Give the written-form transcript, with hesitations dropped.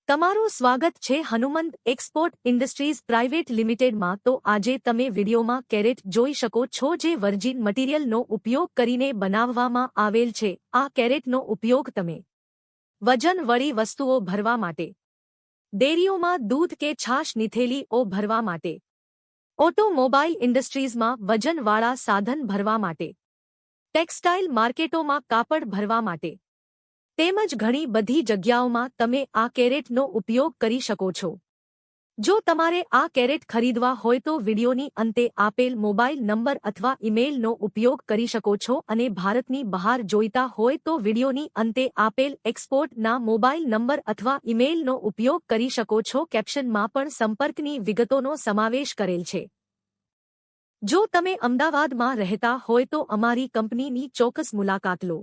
તમારું સ્વાગત છે હનુમંત એક્સપોર્ટ ઇન્ડસ્ટ્રીઝ પ્રાઇવેટ લિમિટેડમાં। તો આજે તમે વિડીયોમાં કેરેટ જોઈ શકો છો, જે વર્જિન મટીરીયલનો ઉપયોગ કરીને બનાવવામાં આવેલ છે। આ કેરેટનો ઉપયોગ તમે વજનવાળી વસ્તુઓ ભરવા માટે, ડેરીઓમાં દૂધ કે છાશની થેલીઓ ભરવા માટે, ઓટોમોબાઈલ ઇન્ડસ્ટ્રીઝમાં વજનવાળા સાધન ભરવા માટે, ટેક્સટાઇલ માર્કેટોમાં કાપડ ભરવા માટે તેમજ ઘણી બધી જગ્યાઓમાં તમે આ કેરેટનો ઉપયોગ કરી શકો છો। જો તમારે આ કેરેટ ખરીદવા હોય તો વિડીયોની અંતે આપેલ મોબાઈલ નંબર અથવા ઈમેલનો ઉપયોગ કરી શકો છો, અને ભારતની બહાર જોઈતા હોય તો વિડીયોની અંતે આપેલ એક્સપોર્ટના મોબાઈલ નંબર અથવા ઈમેલનો ઉપયોગ કરી શકો છો। કેપ્શનમાં પણ સંપર્કની વિગતોનો સમાવેશ કરેલ છે। જો તમે અમદાવાદમાં રહેતા હોય તો અમારી કંપનીની ચોક્કસ મુલાકાત લો।